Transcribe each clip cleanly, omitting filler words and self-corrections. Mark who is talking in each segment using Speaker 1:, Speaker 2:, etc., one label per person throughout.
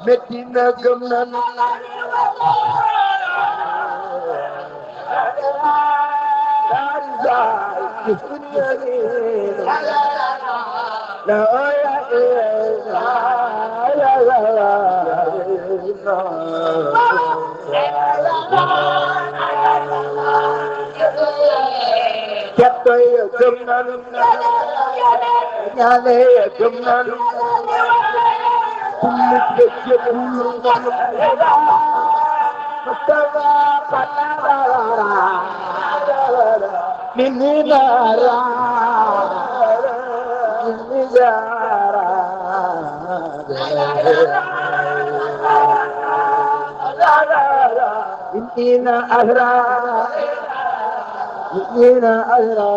Speaker 1: Medina gëm nanu Jatoy gëm nanu ñaane gëm nanu kullu jëbul Mustafa patara minara minara inna ahra inna ahra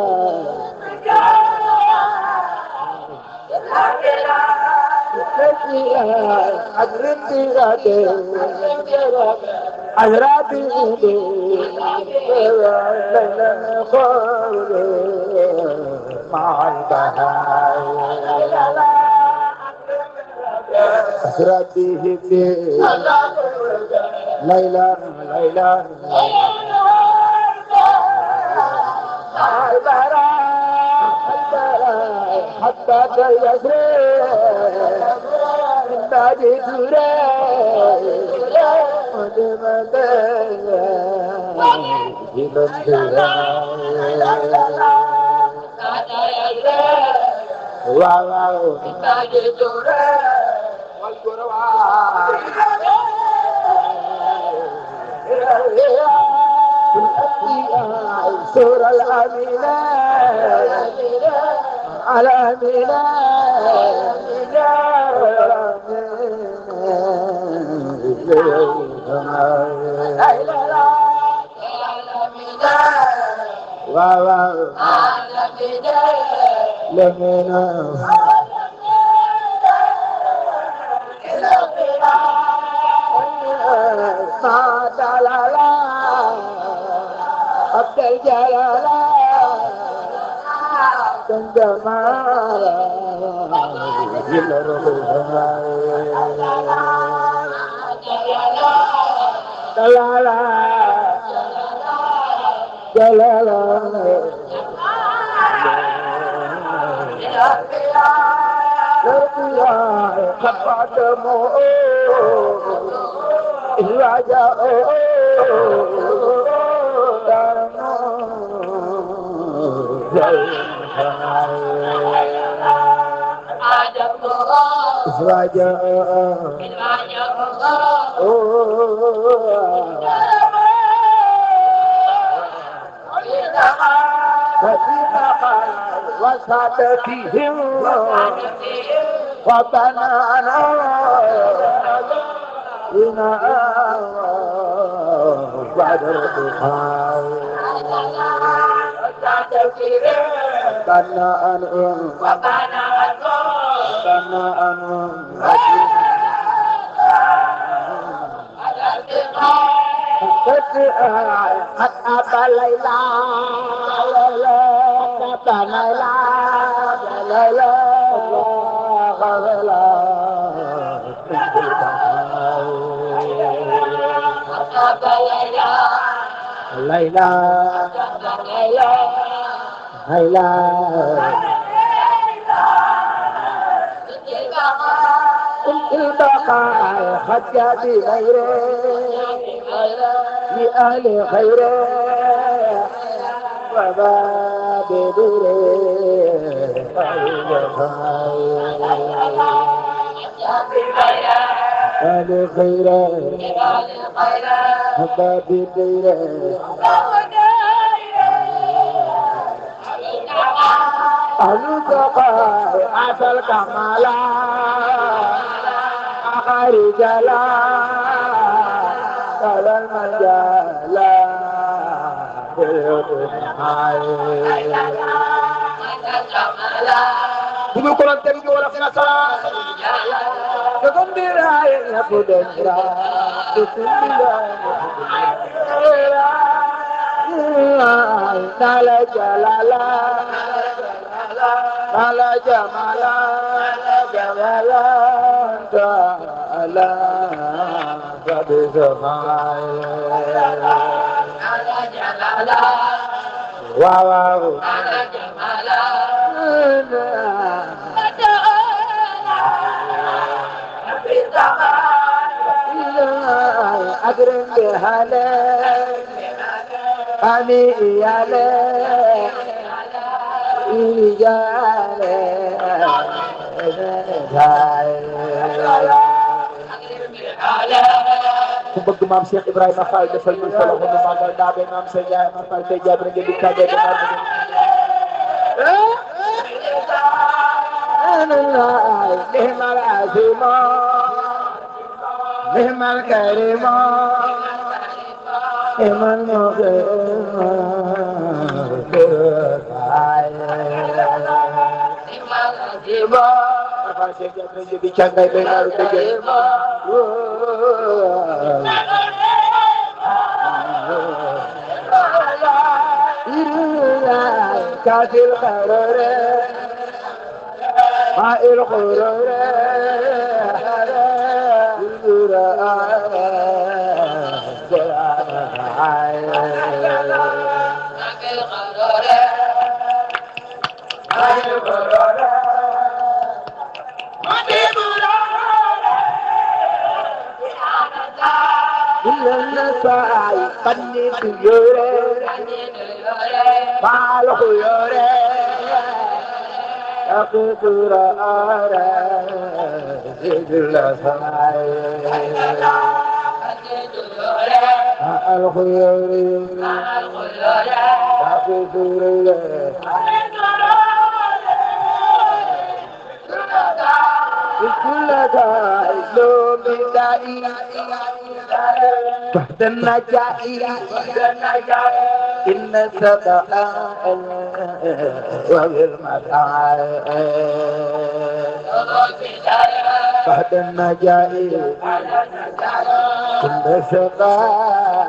Speaker 1: أزرادي ليلا خور مع البهاء أزرادي ليلا ليلا مع البهاء حتى تيسر من بعد سورة الأمينة على أمينة عبد الجلال جمال جلالا جلالا خفات مو الرجاء وسعت فيهم وبنانا إنا بعد الرحال بناء قد أبى ليلى أبى ليلى ليلى ليلى ليلى البقاء حتى بغيره لأهل خيره وباب دوره أهل خيره وباب دوره أهل البقاء أتى الكمال رجالا على المجال بقول قرآن تبي ولا في نصارى تكون براي نبودن نالا جلالا نالا جمالا جمالا Allah Wow. أقرن بهالك أني يالك ku bëgg maam Cheikh Ibrahima Fall defal ñu solo bu nu magal daabe maam Cheikh Ibrahima Fall tey jaabira ngeen di kàddu gi maam نعم العظيم نعم الكريم نعم كافي القرار ما القرار النساء قني اليوري مع الخيوري أقدر أرى زيد الأسماء الخيوري أقدر كل داء لوم دائي تحت النجائي إن الصدقاء وبالمدعاء تحت النجائي إن الصدقاء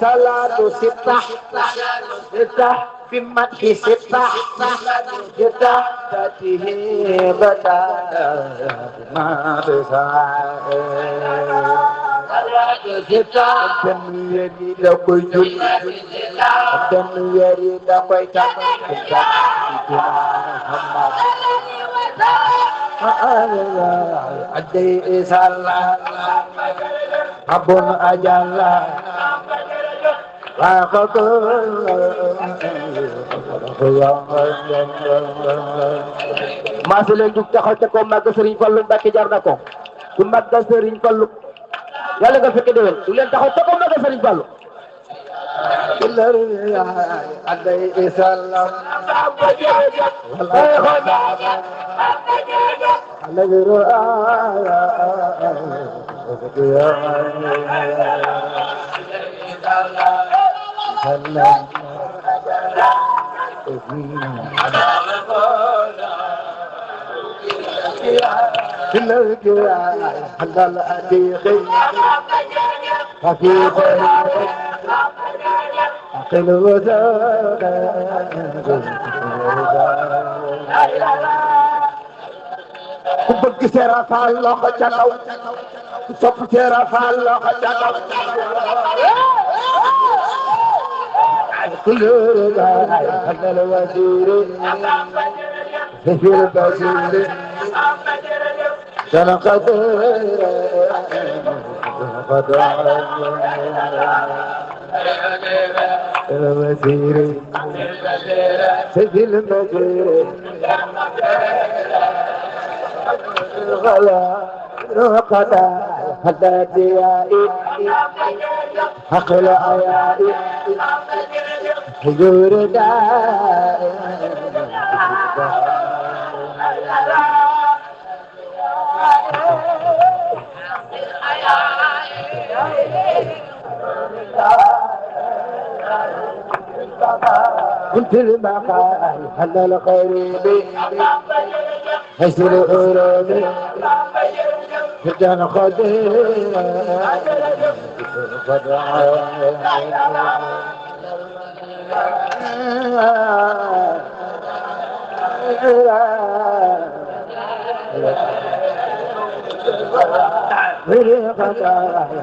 Speaker 1: صلاة ستة في مدح ستة تأتيه بدا ما بساء دم يريد كوي دم يريد كوي أدي إسالة أبون أجالة maa leen jug taxaw ca ko màgg Serigne Fallou Mbacké jar na ko ku màgg Serigne Fallou yàlla nga fekk déwén du leen taxaw ca ko màgg Serigne Fallou aday isalam ku bëgg Seera Faal loxo ca kaw ku sopp Seera Faal loxo ca kaw كل هذا الوزير في البشير سنقد الوزير في البشير الغلا رقدا هذا ديائي حق العيائي حجور دائي قلت المقال هل القريب هسر الأروب كان خدير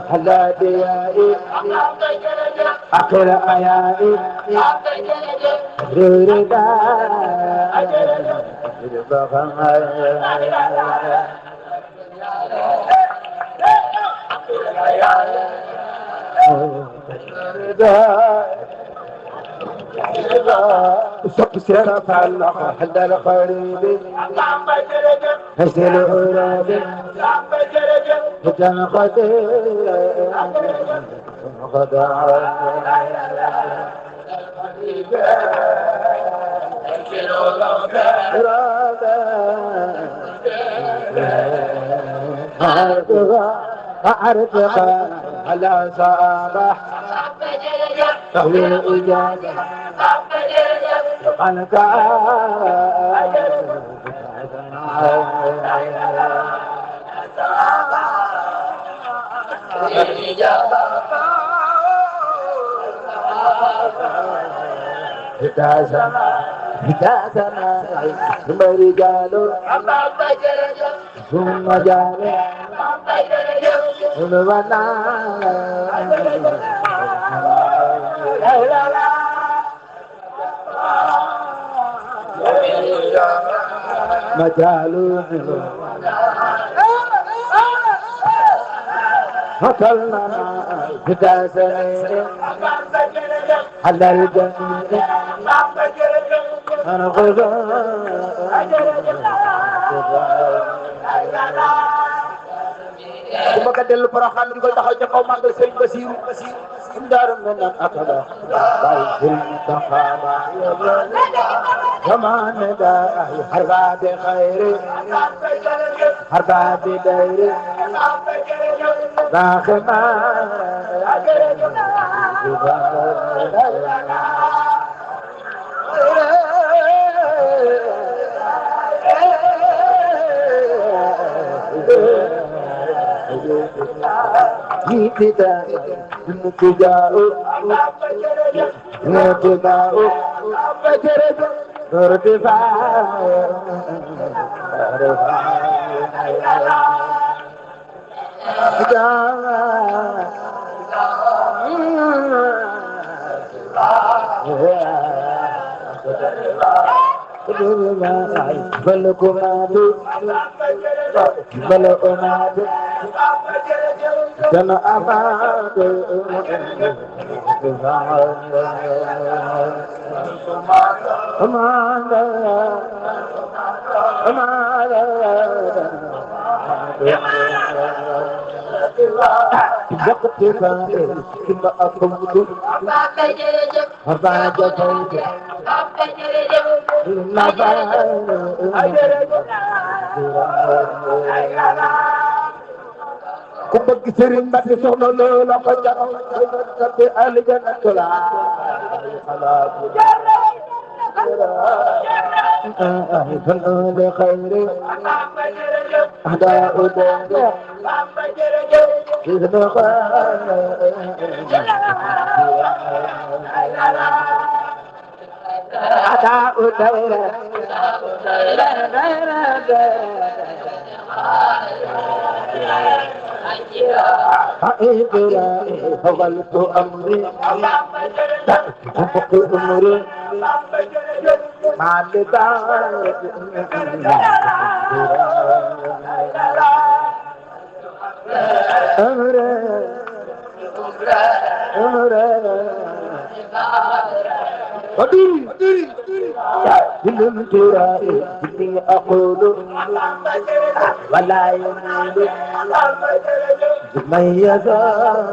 Speaker 1: هلا ديائي آخر آيائي ريدا سب سيرة الله حتى القريب هسل أرادي هجن قدير غدا أعرفك على صباح تهوي الإجابة أنت هدايتنا ثم رجال ثم جال ثم مجال فصلنا هدايتنا على الجميع أنا غدا ثم كدل الفرحان دي قلت حاجة قوم عند السيد بسير دار من الأقدار بايد المتخابى زمان دا حربات خير حربات دير داخما جيتا نتجاو نتجاو ارتفاع بلكماتو بلكماتو جنا أماد أماد أماد جقتك كم أقول هذا جقتك ما ku bëgg Sëriñ Mbàkke soxna loola ko jaral te aljana la فنون خير أهداء دار إذن أهداء دار فغلت أمري فوق أمري مع اللقاء أمري أمري من ترائي إني أقول ولا يميل من يزال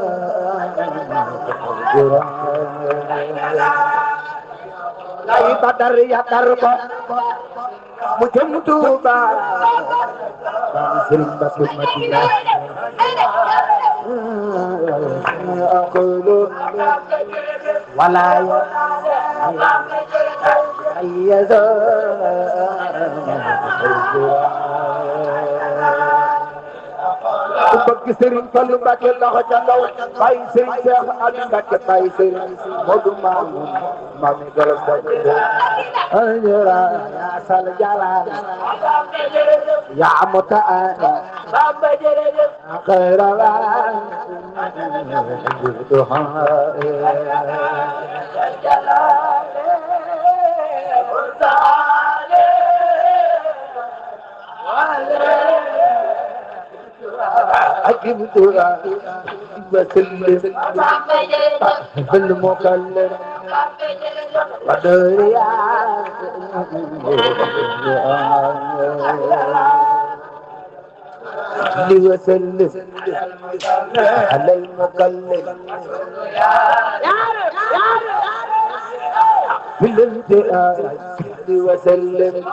Speaker 1: lay badar ya darba mu jëm Tuuba Sëriñ Mbàkke Madina aqulu wala ayyada ku bëgg Serigne Fallou Mbacké loxo ca kaw bàyyi Serigne Cheikh Aliou Mbacké bàyyi Serigne Modou Mamoun mami galas da ajara ya sal jalal ya muta'a bamba jërëjëf khairala duha عجبت بسلم بالمكلم ودريا لوسلم على المكلم بالانتهاء وسلم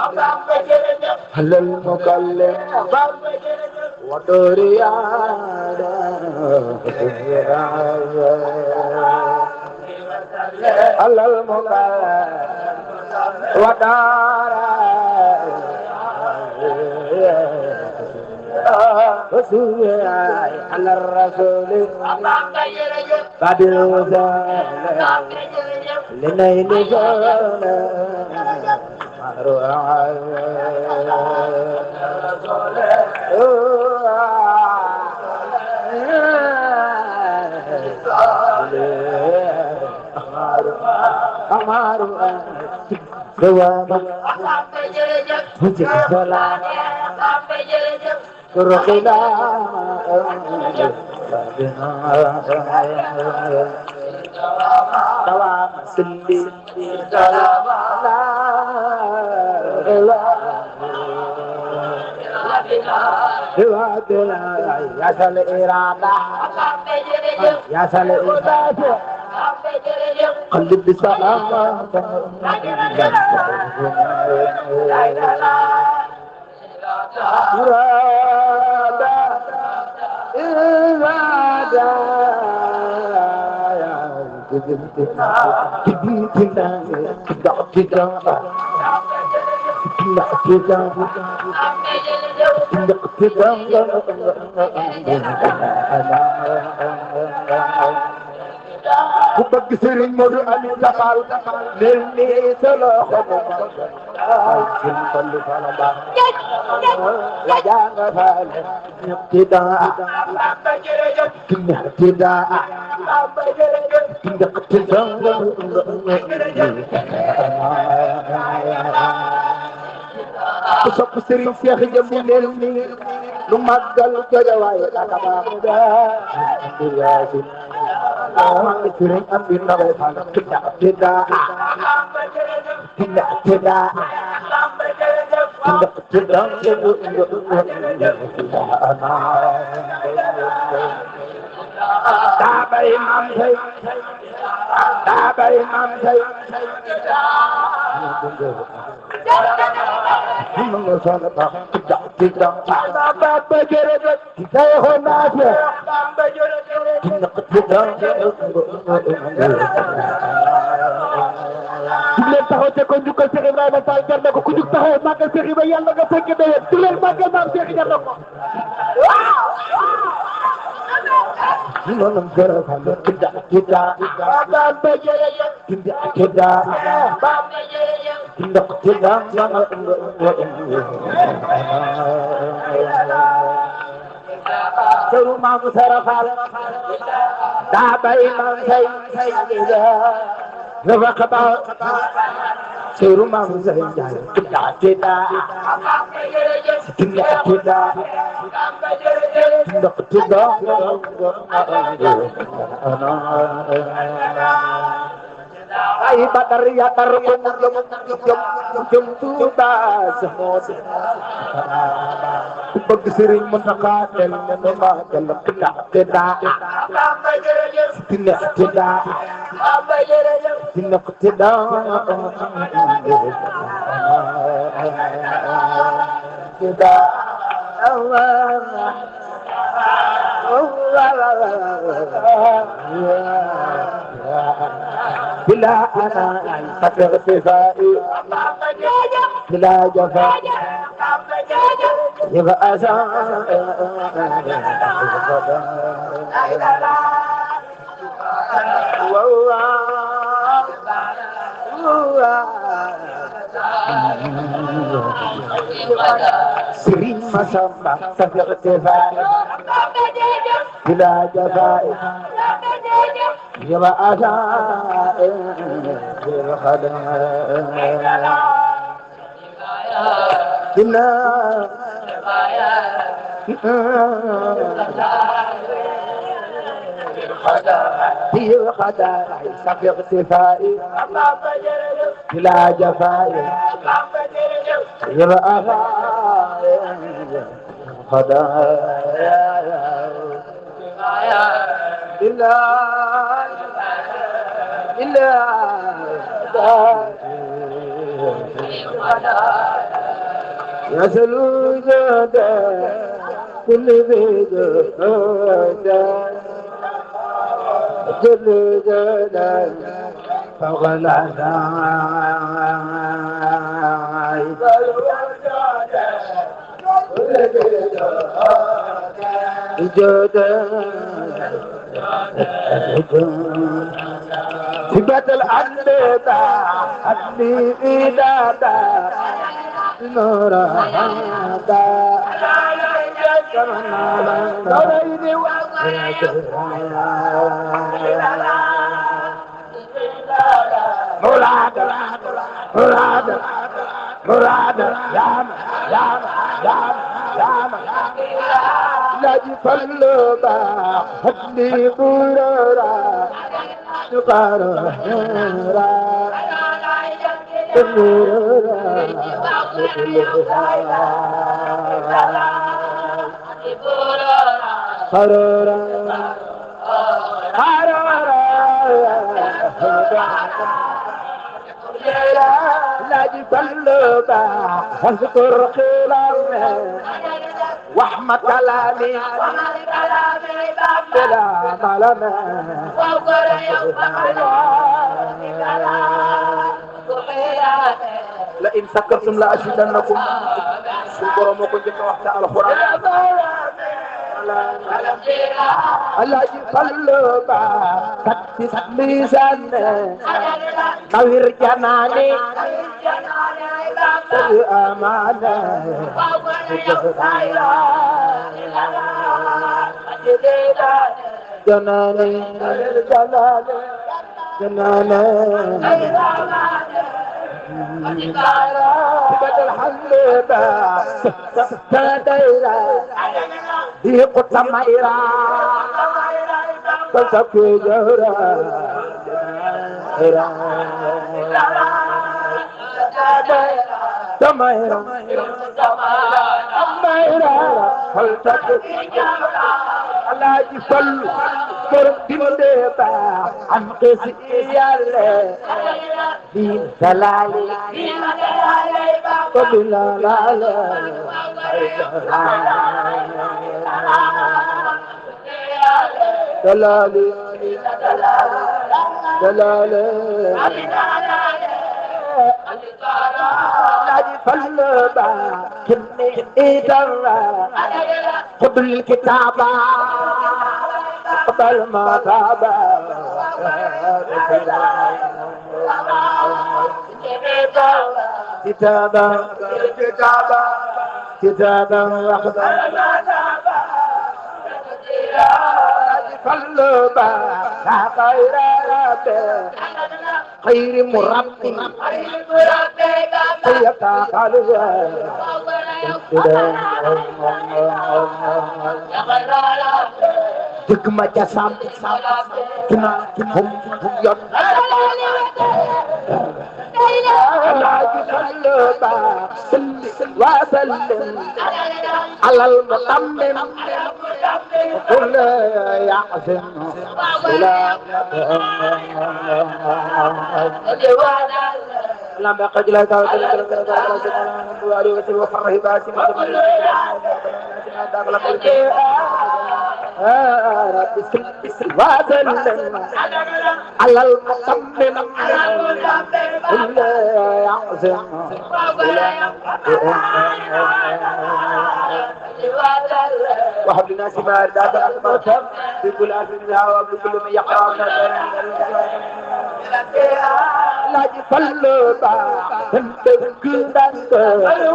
Speaker 1: على المكلم ودوريا على المكلم ودارا رسول على الرسول بعد الوزارة لنيل جانا Amaru Dewa Puji Salam Kurokila Tawa Sindi Dewa Dewa Yasal Irada Yasal Irada قلب بسلام ku bëgg Serigne Modou Ami Tapal leel ni sa loxo mu mag Serigne Fallou Fala Ba la janga fale tida tida tida ku sopp Serigne Cheikh Jëmbu leel ni lu màggal ko jawaay aka baax da Mang Serigne Amdi Ndaw Fall tida tida tida tida tida Dabay Mam Say Dabay Mam Say Mang Sala Ba tida tida Baba jërëjëf say xonaate Baba jërëjëf leen taxaw te ko njukkal Cheikh Ibrahima Fall jar na ko ku jug taxaw màggal Cheikh Ibrahima yàlla nga fekk déwén du leen màggal maam Cheikh jar na ko noonu gërëm tida tida Baba jërëjëf tida tida Baba jërëjëf tida Seru Mamu Sarafal Dabay Mam Say Rafa Kaba Seru Mamu Sarafal Tida Tida Tida Tida Tida Ay Badar ya tarkum jum Tuuba semut bëgg Serigne Mountakha del ne no magal tida tida tida tida tida tida tida Allah بلا أنا أنت اغتفائي بلا جفاء يبقى سرين ما سمع سفر اتفاق بلا جفاء يبقى الخدم بلا هي القدر سفر اتفاق بلا جفاء يبقى خدا إلا يسلو جدا كل بيد كل جدا فغلا سبت الأندى أدني إدادا نورا هذا مراد يا لا جفلبا هدي بورا نقارا لا جفلبا واذكر خلالنا واحمد كلامي بلا ملنا لئن سكرتم لأزيدنكم سبحان ما كنت وقت على القرآن الله يقلبا كتس ميزان نوير جناني أمانة جناني سبت الحلبة تديرا ديق التميرا تلتقي جهرا تميرا تلتقي الله يصلي كرديبا عن قسيالي دين سلالي قبلا دلالي نادي فلبا كني إدرا قبل الكتابة قبل ما تابا كتابا وحدا قلبا لا خير ربي خير مربي سيبقى قلبا دقمة جسام كنا هم يد لا قلبا وسلم على المطمن كل يحزن لما قد لا تعالى وسلم على المطمن إلا يعزم وهب لنا ثمار ذات الموت في كل أسرها وبكل من يقرأ laaj fallu ba dëgg ndànk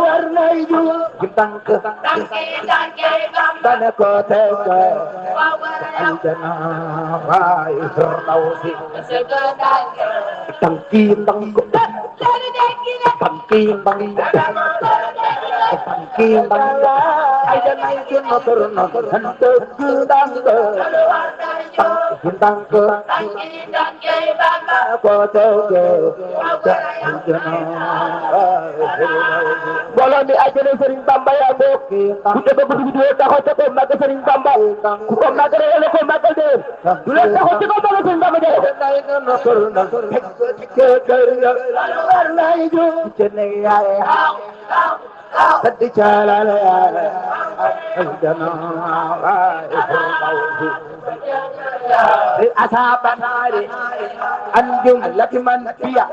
Speaker 1: war nay ju ndànk dana ko teg aljana waay firdawsi tànki ndànk tànki ndànk tànki ndànk aljana ju notor notor dëgg ndànk tànki ndànk ko teg mbooloo mi àjjana Serigne Bamba yaa bokk ku te bëgg dugg di taxaw ca ko màgg Serigne Bamba ku ko màgg rek la ko màggal de du leen taxaw ci ko màgg Serigne Bamba de nay na nokor na ke kër ya war nay ju ci ne yaay taddi calal yaay aljana أصحاب النار أنجم لك من فيها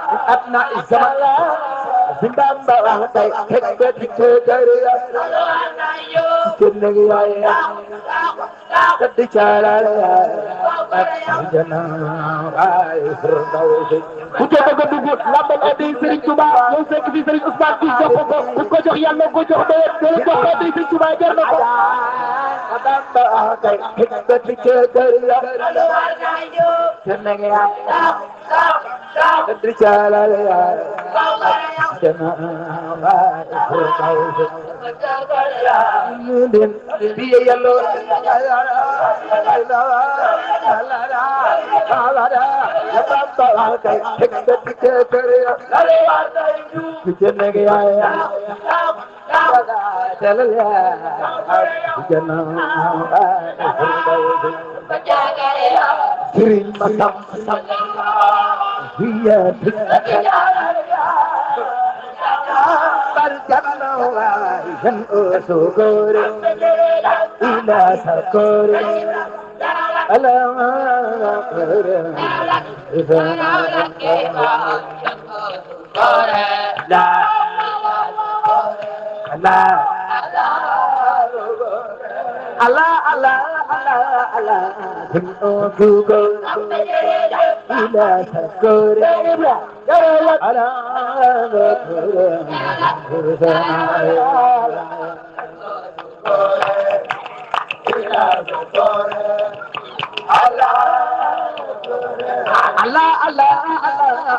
Speaker 1: من أبناء الزمان زندان بوحدي حكبت كدريا كنغيا تدشالا جناب فردوسي كتب بدوغ لامل ادي سيرن توبا مو فك في سيرن عثمان دي jox ko jox yalla ko jox do jox adi sëriñ Touba jar na ko adamba kay حكبت كدريا كنغيا تدشالا Yudin biye yallo Barjana jan usugor ila sakor alama kor la la Allah Allah Allah Allah jan usugor ila sakor Allah Allah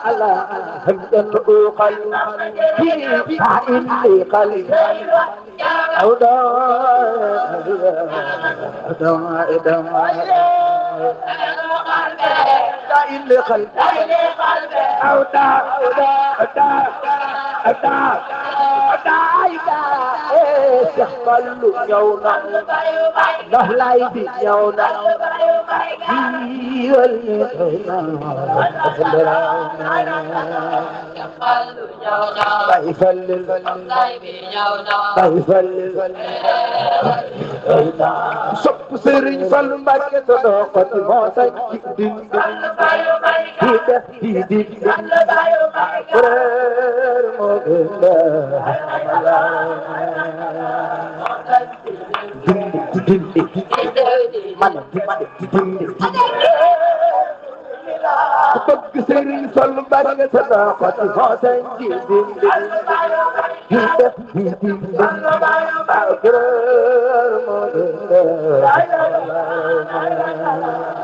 Speaker 1: Allah hamdan qalbi inni qalbi awda إلي قلبي أودا أودا أودا أودا أودا سخبلو يونا نهلاي دي يونا sopp Serigne Fallou Mbacké صداقة موسى دين دين قرار مولا bëgg Serigne Fallou Mbacké صداقة موسى دين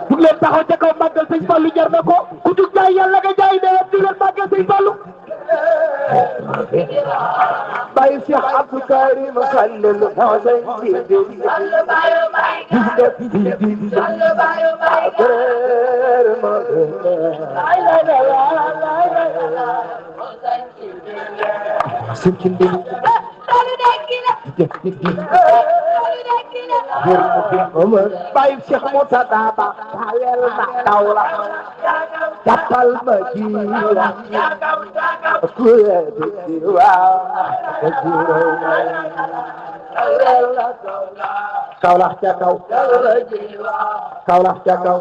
Speaker 1: jug leen taxaw ca kaw màggal sëñ Fallou jar na ko ku jug jaay yàlla nga jaay ne di leen màggal sëñ Fallou Baye Cheikh Abdou Karim Khalil moo sëñ Baye Cheikh Moussa Daba Tawel na Tawla jàppal ma jiwa kuye di jiwa Kaolack ca kaw Kaolack ca kaw